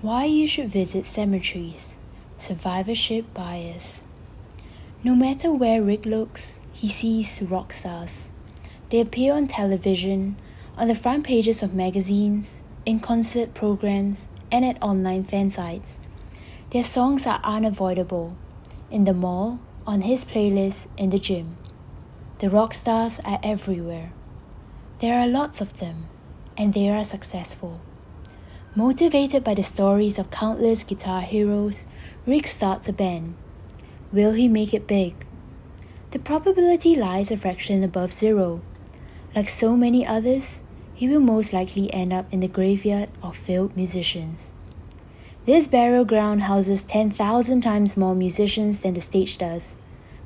Why you should visit cemeteries. Survivorship bias. No matter where Rick looks, he sees rock stars. They appear on television, on the front pages of magazines, in concert programs, and at online fan sites. Their songs are unavoidable. In the mall, on his playlist, in the gym. The rock stars are everywhere. There are lots of them, and they are successful. Motivated by the stories of countless guitar heroes, Rick starts a band. Will he make it big? The probability lies a fraction above zero. Like so many others, he will most likely end up in the graveyard of failed musicians. This burial ground houses 10,000 times more musicians than the stage does,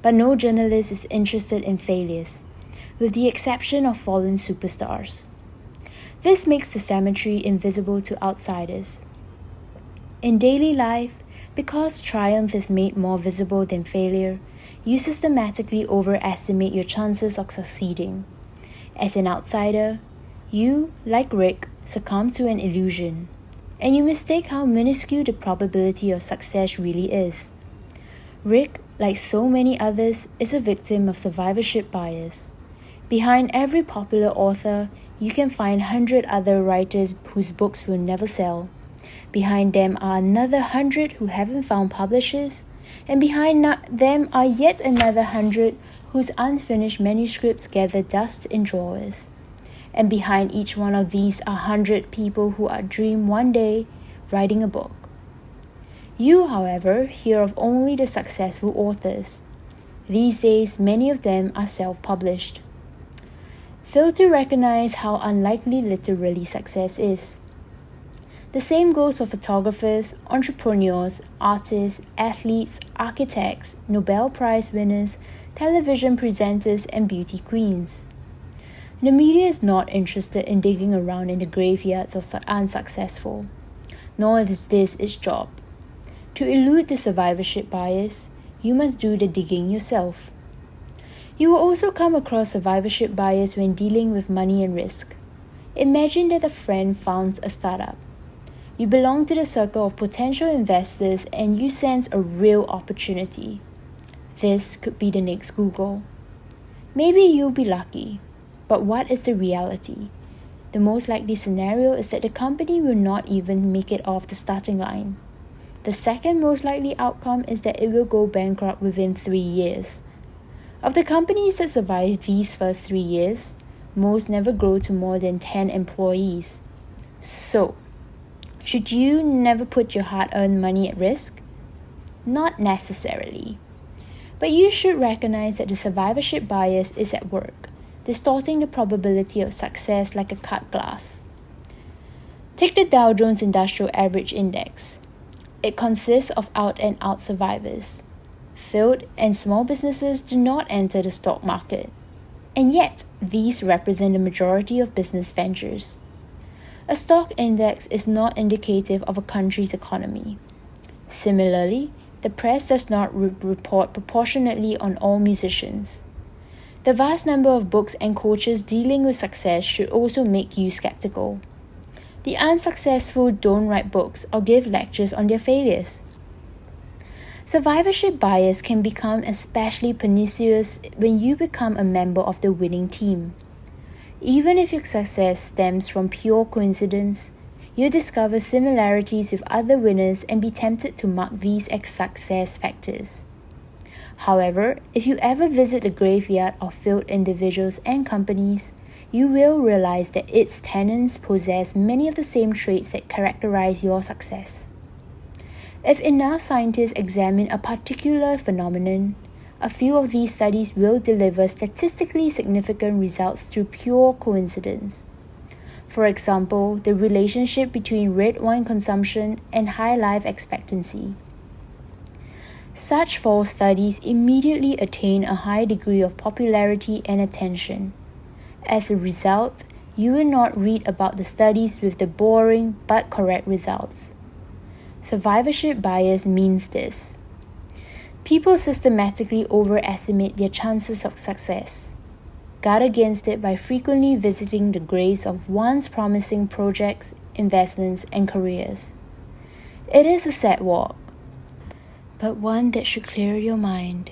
but no journalist is interested in failures, with the exception of fallen superstars. This makes the cemetery invisible to outsiders. In daily life, because triumph is made more visible than failure, you systematically overestimate your chances of succeeding. As an outsider, you, like Rick, succumb to an illusion, and you mistake how minuscule the probability of success really is. Rick, like so many others, is a victim of survivorship bias. Behind every popular author, you can find 100 other writers whose books will never sell. Behind them are another 100 who haven't found publishers, and behind them are yet another 100 whose unfinished manuscripts gather dust in drawers. And behind each one of these are 100 people who dream one day writing a book. You, however, hear of only the successful authors. These days, many of them are self-published. Fail to recognize how unlikely literary success is. The same goes for photographers, entrepreneurs, artists, athletes, architects, Nobel Prize winners, television presenters, and beauty queens. The media is not interested in digging around in the graveyards of unsuccessful, nor is this its job. To elude the survivorship bias, you must do the digging yourself. You will also come across survivorship bias when dealing with money and risk. Imagine that a friend founds a startup. You belong to the circle of potential investors and you sense a real opportunity. This could be the next Google. Maybe you'll be lucky, but what is the reality? The most likely scenario is that the company will not even make it off the starting line. The second most likely outcome is that it will go bankrupt within 3 years. Of the companies that survive these first 3 years, most never grow to more than 10 employees. So, should you never put your hard-earned money at risk? Not necessarily. But you should recognize that the survivorship bias is at work, distorting the probability of success like a cut glass. Take the Dow Jones Industrial Average Index. It consists of out-and-out survivors. Failed and small businesses do not enter the stock market, and yet these represent the majority of business ventures. A stock index is not indicative of a country's economy. Similarly, the press does not report proportionately on all musicians. The vast number of books and coaches dealing with success should also make you skeptical. The unsuccessful don't write books or give lectures on their failures. Survivorship bias can become especially pernicious when you become a member of the winning team. Even if your success stems from pure coincidence, you'll discover similarities with other winners and be tempted to mark these as success factors. However, if you ever visit the graveyard of failed individuals and companies, you will realize that its tenants possess many of the same traits that characterize your success. If enough scientists examine a particular phenomenon, a few of these studies will deliver statistically significant results through pure coincidence. For example, the relationship between red wine consumption and high life expectancy. Such false studies immediately attain a high degree of popularity and attention. As a result, you will not read about the studies with the boring but correct results. Survivorship bias means this. People systematically overestimate their chances of success. Guard against it by frequently visiting the graves of once promising projects, investments, and careers. It is a sad walk, but one that should clear your mind.